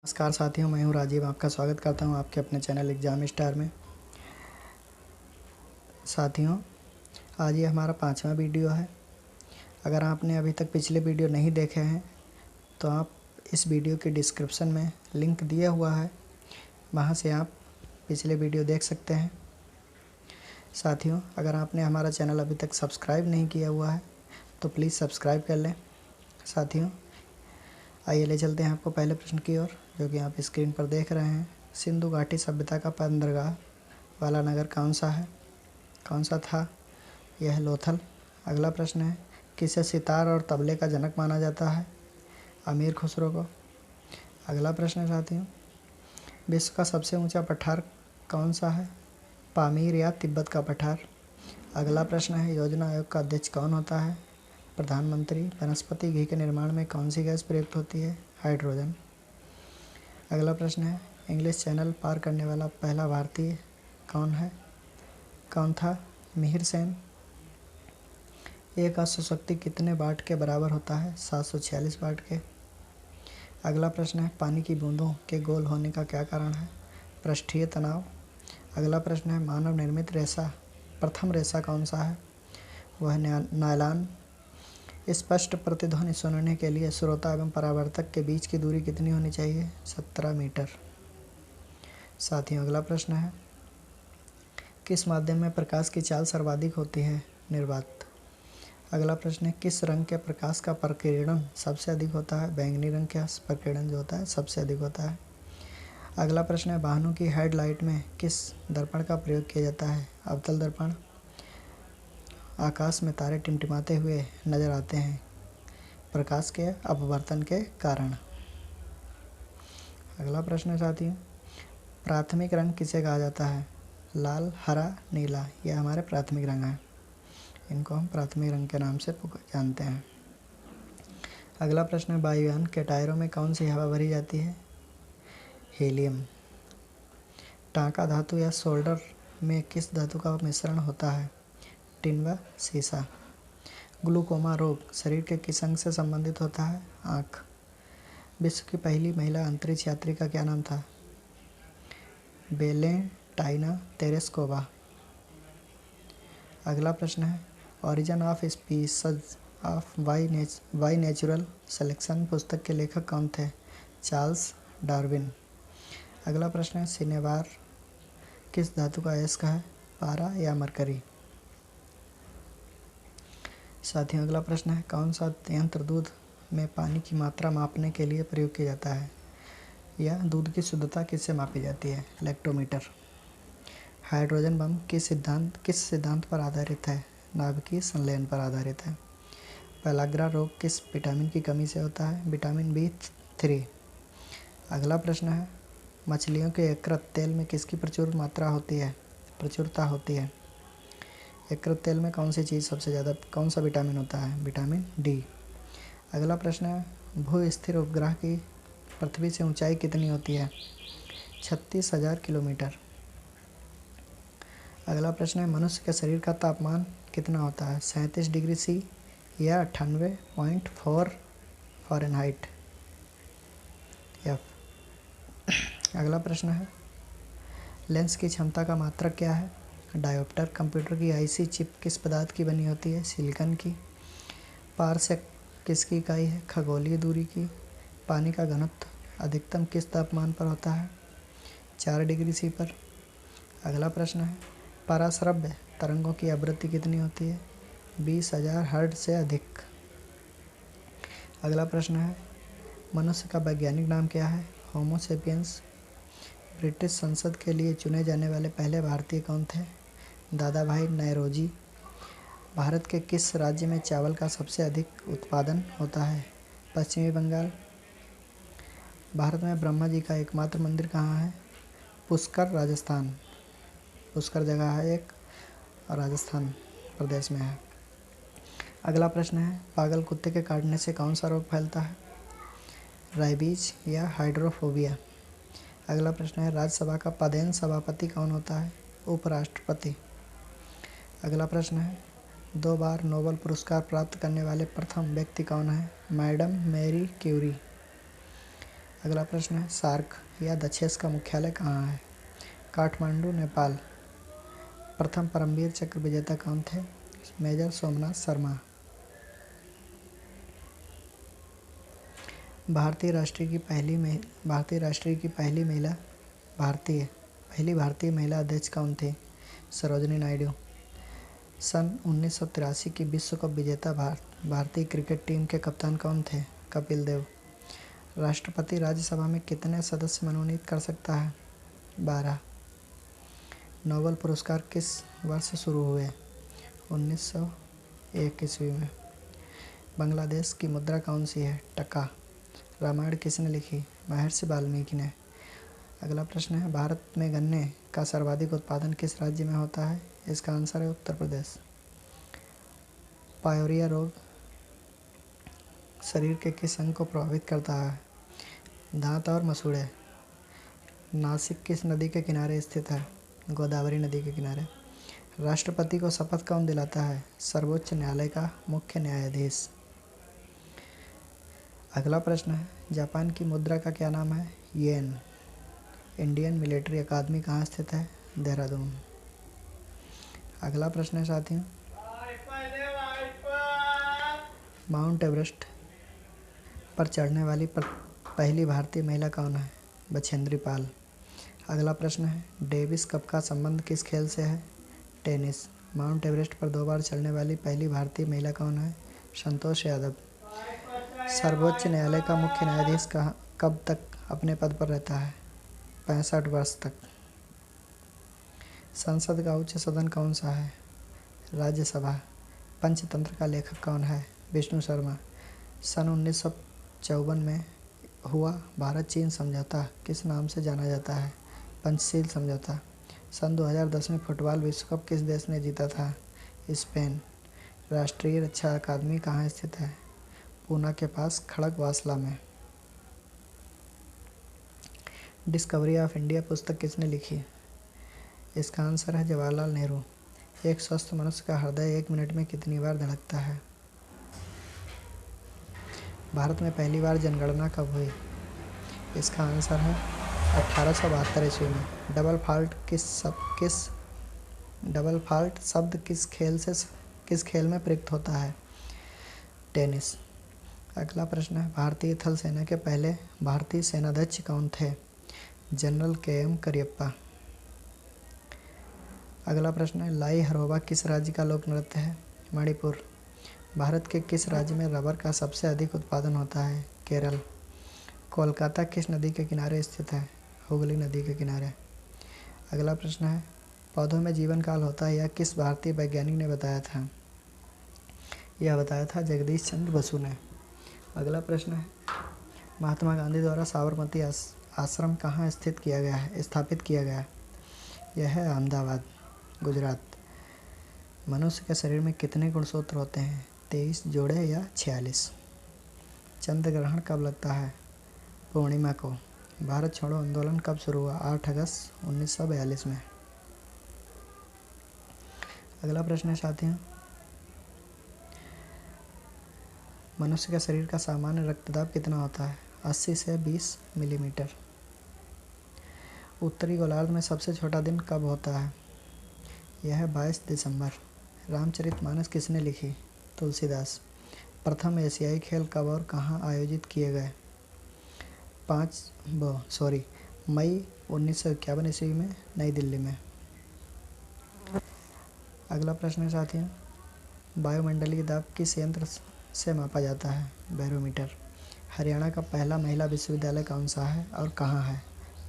नमस्कार साथियों, मैं हूं राजीव। आपका स्वागत करता हूं आपके अपने चैनल एग्ज़ाम स्टार में। साथियों, आज ये हमारा 5वां वीडियो है। अगर आपने अभी तक पिछले वीडियो नहीं देखे हैं तो आप इस वीडियो के डिस्क्रिप्शन में लिंक दिया हुआ है, वहां से आप पिछले वीडियो देख सकते हैं। साथियों, अगर आपने हमारा चैनल अभी तक सब्सक्राइब नहीं किया हुआ है तो प्लीज़ सब्सक्राइब कर लें। साथियों, आइए ले चलते हैं आपको पहले प्रश्न की ओर, जो कि आप स्क्रीन पर देख रहे हैं। सिंधु घाटी सभ्यता का बंदरगाह वाला नगर कौन सा था? यह लोथल। अगला प्रश्न है, किसे सितार और तबले का जनक माना जाता है? अमीर खुसरो को। अगला प्रश्न है साथियों, विश्व का सबसे ऊंचा पठार कौन सा है? पामीर या तिब्बत का पठार। अगला प्रश्न है, योजना आयोग का अध्यक्ष कौन होता है? प्रधानमंत्री। वनस्पति घी के निर्माण में कौन सी गैस प्रयुक्त होती है? हाइड्रोजन। अगला प्रश्न है, इंग्लिश चैनल पार करने वाला पहला भारतीय कौन था? मिहिर सेन। एक अश्व शक्ति कितने वाट के बराबर होता है? 746 वाट के। अगला प्रश्न है, पानी की बूंदों के गोल होने का क्या कारण है? पृष्ठीय तनाव। अगला प्रश्न है, मानव निर्मित प्रथम रेशा कौन सा है? वह नायलॉन। स्पष्ट प्रतिध्वनि सुनने के लिए श्रोता एवं परावर्तक के बीच की दूरी कितनी होनी चाहिए? 17 मीटर। साथियों, अगला प्रश्न है, किस माध्यम में प्रकाश की चाल सर्वाधिक होती है? निर्वात। अगला प्रश्न है, किस रंग के प्रकाश का प्रकीर्णन सबसे अधिक होता है? बैंगनी रंग का प्रकीर्णन जो होता है सबसे अधिक होता है। अगला प्रश्न है, वाहनों की हेडलाइट में किस दर्पण का प्रयोग किया जाता है? अवतल दर्पण। आकाश में तारे टिमटिमाते हुए नजर आते हैं प्रकाश के अपवर्तन के कारण। अगला प्रश्न है साथियों, प्राथमिक रंग किसे कहा जाता है? लाल, हरा, नीला। यह हमारे प्राथमिक रंग हैं, इनको हम प्राथमिक रंग के नाम से जानते हैं। अगला प्रश्न है, वायुयान के टायरों में कौन सी हवा भरी जाती है? हीलियम। टांका धातु या सोल्डर में किस धातु का मिश्रण होता है? टिन व सीसा। ग्लूकोमा रोग शरीर के किस अंग से संबंधित होता है? आँख। विश्व की पहली महिला अंतरिक्ष यात्री का क्या नाम था? Valentina Tereshkova. अगला प्रश्न है, origin of species of by natural selection पुस्तक के लेखक कौन थे? Charles Darwin. अगला प्रश्न है, सिनेबार किस धातु का अयस्क है? पारा या मरकरी। साथियों, अगला प्रश्न है, कौन सा यंत्र दूध में पानी की मात्रा मापने के लिए प्रयोग किया जाता है? या दूध की शुद्धता किससे मापी जाती है? लैक्टोमीटर। हाइड्रोजन बम किस सिद्धांत पर आधारित है? नाभिकीय संलयन पर आधारित है। पेलाग्रा रोग किस विटामिन की कमी से होता है? Vitamin B3। अगला प्रश्न है, मछलियों के यकृत तेल में किसकी प्रचुरता होती है? यकृत तेल में कौन सा विटामिन होता है? Vitamin D। अगला प्रश्न है, भू स्थिर उपग्रह की पृथ्वी से ऊंचाई कितनी होती है? 36,000 किलोमीटर। अगला प्रश्न है, मनुष्य के शरीर का तापमान कितना होता है? 37 डिग्री C या 98.4 फ़ारेनहाइट F। अगला प्रश्न है, लेंस की क्षमता का मात्रक क्या है? डायोप्टर। कंप्यूटर की IC चिप किस पदार्थ की बनी होती है? सिलिकॉन की। पारसेक किसकी इकाई है? खगोलीय दूरी की। पानी का घनत्व अधिकतम किस तापमान पर होता है? 4 डिग्री C पर। अगला प्रश्न है, पराश्रव्य तरंगों की आवृत्ति कितनी होती है? 20,000 हर्ट्ज से अधिक। अगला प्रश्न है, मनुष्य का वैज्ञानिक नाम क्या है? होमो सेपियंस। ब्रिटिश संसद के लिए चुने जाने वाले पहले भारतीय कौन थे? दादा भाई नौरोजी। भारत के किस राज्य में चावल का सबसे अधिक उत्पादन होता है? पश्चिमी बंगाल। भारत में ब्रह्मा जी का एकमात्र मंदिर कहाँ है? पुष्कर, राजस्थान। पुष्कर जगह है एक, और राजस्थान प्रदेश में है। अगला प्रश्न है, पागल कुत्ते के काटने से कौन सा रोग फैलता है? रेबीज या हाइड्रोफोबिया। अगला प्रश्न है, राज्यसभा का पदेन सभापति कौन होता है? उपराष्ट्रपति। अगला प्रश्न है, 2 बार नोबेल पुरस्कार प्राप्त करने वाले प्रथम व्यक्ति कौन है? Madam Marie Curie. अगला प्रश्न है सार्क या दक्षेस का मुख्यालय कहाँ है? काठमांडू, नेपाल। प्रथम परमवीर चक्र विजेता कौन थे? मेजर सोमनाथ शर्मा। भारतीय राष्ट्रीय की पहली भारतीय महिला अध्यक्ष कौन थी? सरोजिनी नायडू। सन 1983 की विश्व कप विजेता भारतीय क्रिकेट टीम के कप्तान कौन थे? कपिल देव। राष्ट्रपति राज्यसभा में कितने सदस्य मनोनीत कर सकता है? 12। नोबेल पुरस्कार किस वर्ष शुरू हुए? 1901 ईस्वी में। बांग्लादेश की मुद्रा कौन सी है? टका। रामायण किसने लिखी? महर्षि वाल्मीकि ने। अगला प्रश्न है भारत में गन्ने का सर्वाधिक उत्पादन किस राज्य में होता है? इसका आंसर है उत्तर प्रदेश। पायोरिया रोग शरीर के किस अंग को प्रभावित करता है? दांत और मसूड़े। नासिक किस नदी के किनारे स्थित है? गोदावरी नदी के किनारे। राष्ट्रपति को शपथ कौन दिलाता है? सर्वोच्च न्यायालय का मुख्य न्यायाधीश। अगला प्रश्न है जापान की मुद्रा का क्या नाम है? येन। इंडियन मिलिट्री अकादमी कहाँ स्थित है? देहरादून। अगला प्रश्न है साथियों माउंट एवरेस्ट पर चढ़ने वाली पहली भारतीय महिला कौन है? बछेंद्री पाल। अगला प्रश्न है डेविस कप का संबंध किस खेल से है? टेनिस। माउंट एवरेस्ट पर 2 बार चढ़ने वाली पहली भारतीय महिला कौन है? संतोष यादव। सर्वोच्च न्यायालय का मुख्य न्यायाधीश कब तक अपने पद पर रहता है? 65 वर्ष तक। संसद का उच्च सदन कौन सा है? राज्यसभा। पंचतंत्र का लेखक कौन है? विष्णु शर्मा। सन 1954 में हुआ भारत चीन समझौता किस नाम से जाना जाता है? पंचशील समझौता। सन 2010 में फुटबॉल विश्व कप किस देश ने जीता था? स्पेन। राष्ट्रीय रक्षा अकादमी कहाँ स्थित है? पूना के पास खड़गवासला में। डिस्कवरी ऑफ इंडिया पुस्तक किसने लिखी? इसका आंसर है जवाहरलाल नेहरू। एक स्वस्थ मनुष्य का हृदय 1 मिनट में कितनी बार धड़कता है? भारत में पहली बार जनगणना कब हुई? इसका आंसर है 1872 ईस्वी में। डबल फाल्ट शब्द किस खेल में प्रयुक्त होता है? टेनिस। अगला प्रश्न है भारतीय थल सेना के पहले भारतीय सेनाध्यक्ष कौन थे? General KM Cariappa. अगला प्रश्न है लाई हरोबा किस राज्य का लोक नृत्य है? मणिपुर। भारत के किस राज्य में रबर का सबसे अधिक उत्पादन होता है? केरल। कोलकाता किस नदी के किनारे स्थित है? हुगली नदी के किनारे। अगला प्रश्न है पौधों में जीवन काल होता है यह किस भारतीय वैज्ञानिक ने बताया था? यह बताया था जगदीश चंद्र बसु ने। अगला प्रश्न है महात्मा गांधी द्वारा साबरमती आश्रम कहाँ स्थापित किया गया है? यह है अहमदाबाद, गुजरात। मनुष्य के शरीर में कितने गुणसूत्र होते हैं? 23 जोड़े या 46? चंद्र ग्रहण कब लगता है? पूर्णिमा को। भारत छोड़ो आंदोलन कब शुरू हुआ? 8 अगस्त 1942 में। अगला प्रश्न है साथियों मनुष्य के शरीर का सामान्य रक्तदाब कितना होता है? 80 से 20 मिलीमीटर। उत्तरी गोलार्ध में सबसे छोटा दिन कब होता है? यह है 22 दिसंबर। रामचरितमानस किसने लिखी? तुलसीदास। प्रथम एशियाई खेल कब और कहाँ आयोजित किए गए? मई 1951 ईस्वी में नई दिल्ली में। अगला प्रश्न है साथियों वायुमंडलीय दाब किस यंत्र से मापा जाता है? बैरोमीटर। हरियाणा का पहला महिला विश्वविद्यालय कौन सा है और कहाँ है?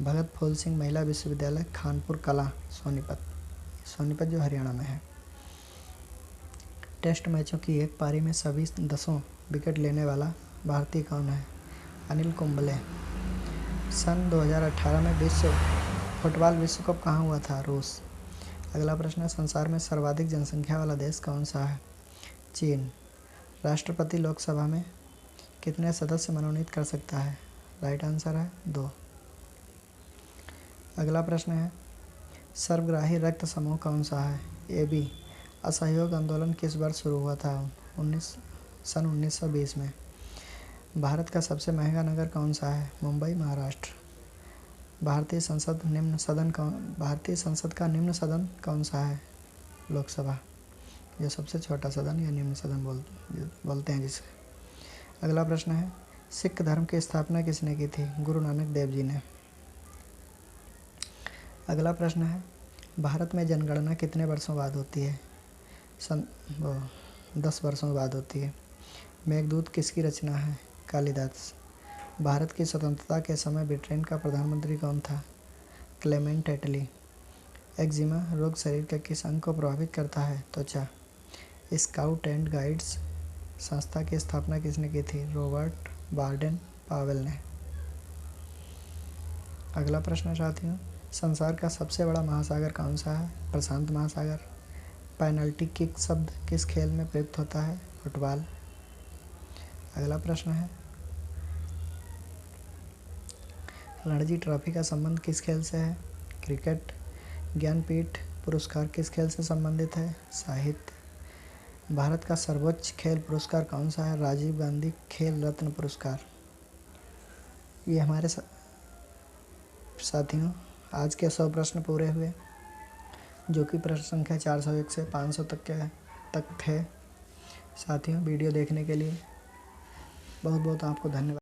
भगत फूल सिंह महिला विश्वविद्यालय खानपुर कला, सोनीपत जो हरियाणा में है। टेस्ट मैचों की एक पारी में सभी 10 विकेट लेने वाला भारतीय कौन है? अनिल कुंबले। सन 2018 में फुटबॉल विश्व कप कहाँ हुआ था? रूस। अगला प्रश्न है संसार में सर्वाधिक जनसंख्या वाला देश कौन सा है? चीन। राष्ट्रपति लोकसभा में कितने सदस्य मनोनीत कर सकता है? राइट आंसर है 2। अगला प्रश्न है सर्वग्राही रक्त समूह कौन सा है? AB। असहयोग आंदोलन किस वर्ष शुरू हुआ था? सन 1920 में। भारत का सबसे महंगा नगर कौन सा है? मुंबई, महाराष्ट्र। भारतीय संसद का निम्न सदन कौन सा है? लोकसभा, जो सबसे छोटा सदन या निम्न सदन बोलते हैं जिसे। अगला प्रश्न है, सिख धर्म की स्थापना किसने की थी? गुरु नानक देव जी ने। अगला प्रश्न है, भारत में जनगणना कितने वर्षों बाद होती है? 10 वर्षों बाद होती है। मेघदूत किसकी रचना है? कालिदास। भारत की स्वतंत्रता के समय ब्रिटेन का प्रधानमंत्री कौन था? क्लेमेंट एटली। एक्जिमा रोग शरीर के किस अंग को प्रभावित करता है? त्वचा। स्काउट एंड गाइड्स संस्था की स्थापना किसने की थी? रॉबर्ट बार्डेन पावेल ने। अगला प्रश्न साथियों, संसार का सबसे बड़ा महासागर कौन सा है? प्रशांत महासागर। पेनल्टी किक शब्द किस खेल में प्रयुक्त होता है? फुटबॉल। अगला प्रश्न है, रणजी ट्रॉफी का संबंध किस खेल से है? क्रिकेट। ज्ञानपीठ पुरस्कार किस खेल से संबंधित है? साहित्य। भारत का सर्वोच्च खेल पुरस्कार कौन सा है? राजीव गांधी खेल रत्न पुरस्कार। ये हमारे साथियों आज के 100 प्रश्न पूरे हुए, जो कि प्रश्न संख्या 401 से 500 तक थे। साथियों वीडियो देखने के लिए बहुत बहुत आपको धन्यवाद।